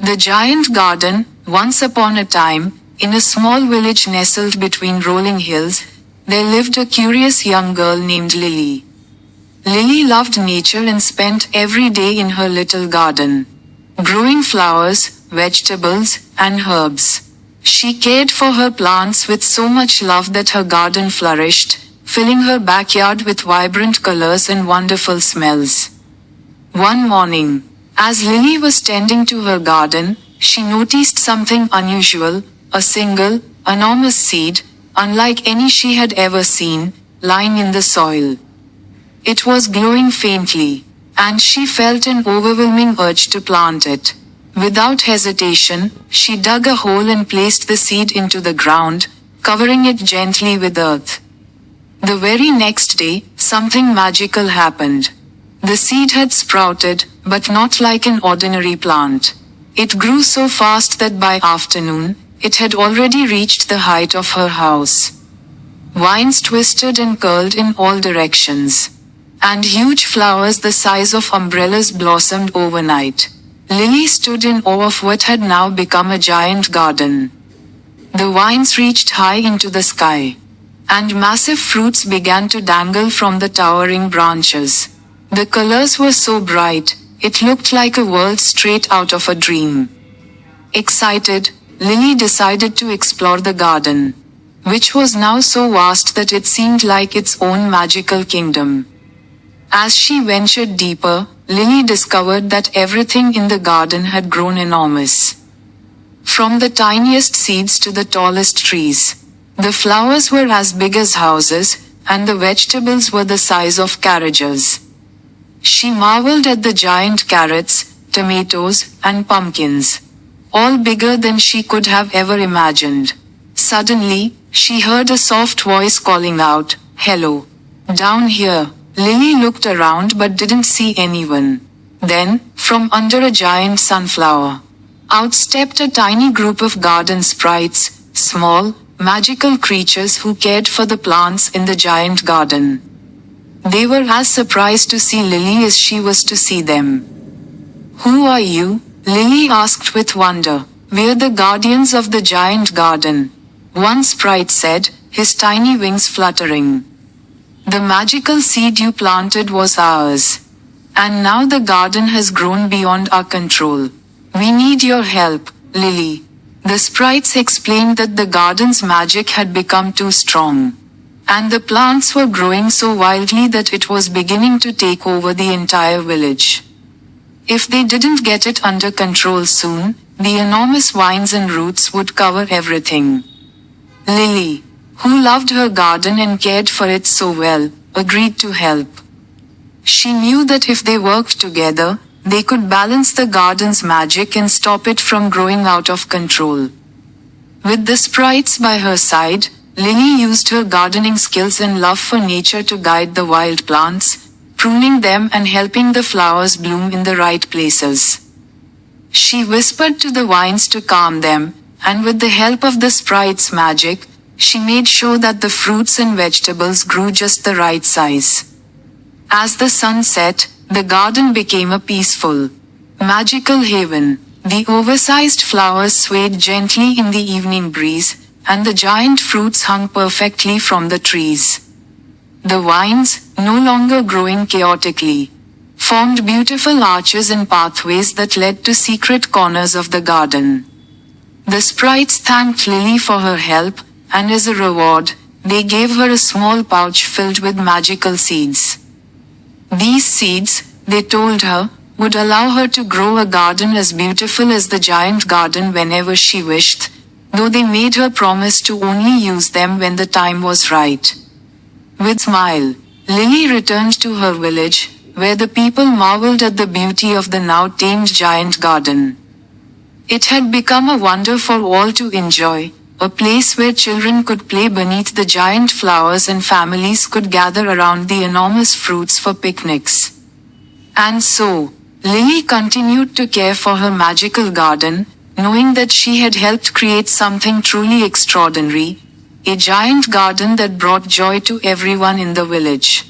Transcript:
The giant garden, once upon a time, in a small village nestled between rolling hills, there lived a curious young girl named Lily. Lily loved nature and spent every day in her little garden, growing flowers, vegetables, and herbs. She cared for her plants with so much love that her garden flourished, filling her backyard with vibrant colors and wonderful smells. One morning, as Lily was tending to her garden, she noticed something unusual, a single, enormous seed, unlike any she had ever seen, lying in the soil. It was glowing faintly, and she felt an overwhelming urge to plant it. Without hesitation, she dug a hole and placed the seed into the ground, covering it gently with earth. The very next day, something magical happened. The seed had sprouted, but not like an ordinary plant. It grew so fast that by afternoon, it had already reached the height of her house. Vines twisted and curled in all directions, and huge flowers the size of umbrellas blossomed overnight. Lily stood in awe of what had now become a giant garden. The vines reached high into the sky, and massive fruits began to dangle from the towering branches. The colors were so bright, it looked like a world straight out of a dream. Excited, Lily decided to explore the garden, which was now so vast that it seemed like its own magical kingdom. As she ventured deeper, Lily discovered that everything in the garden had grown enormous. From the tiniest seeds to the tallest trees. The flowers were as big as houses, and the vegetables were the size of carriages. She marveled at the giant carrots, tomatoes, and pumpkins, all bigger than she could have ever imagined. Suddenly, she heard a soft voice calling out, "Hello. Down here." Lily looked around but didn't see anyone. Then, from under a giant sunflower, out stepped a tiny group of garden sprites, small, magical creatures who cared for the plants in the giant garden. They were as surprised to see Lily as she was to see them. "Who are you?" Lily asked with wonder. "We're the guardians of the giant garden," one sprite said, his tiny wings fluttering. "The magical seed you planted was ours. And now the garden has grown beyond our control. We need your help, Lily." The sprites explained that the garden's magic had become too strong, and the plants were growing so wildly that it was beginning to take over the entire village. If they didn't get it under control soon, the enormous vines and roots would cover everything. Lily, who loved her garden and cared for it so well, agreed to help. She knew that if they worked together, they could balance the garden's magic and stop it from growing out of control. With the sprites by her side, Lily used her gardening skills and love for nature to guide the wild plants, pruning them and helping the flowers bloom in the right places. She whispered to the vines to calm them, and with the help of the sprites' magic, she made sure that the fruits and vegetables grew just the right size. As the sun set, the garden became a peaceful, magical haven. The oversized flowers swayed gently in the evening breeze, and the giant fruits hung perfectly from the trees. The vines, no longer growing chaotically, formed beautiful arches and pathways that led to secret corners of the garden. The sprites thanked Lily for her help, and as a reward, they gave her a small pouch filled with magical seeds. These seeds, they told her, would allow her to grow a garden as beautiful as the giant garden whenever she wished, though they made her promise to only use them when the time was right. With a smile, Lily returned to her village, where the people marveled at the beauty of the now tamed giant garden. It had become a wonder for all to enjoy, a place where children could play beneath the giant flowers and families could gather around the enormous fruits for picnics. And so, Lily continued to care for her magical garden, knowing that she had helped create something truly extraordinary, a giant garden that brought joy to everyone in the village.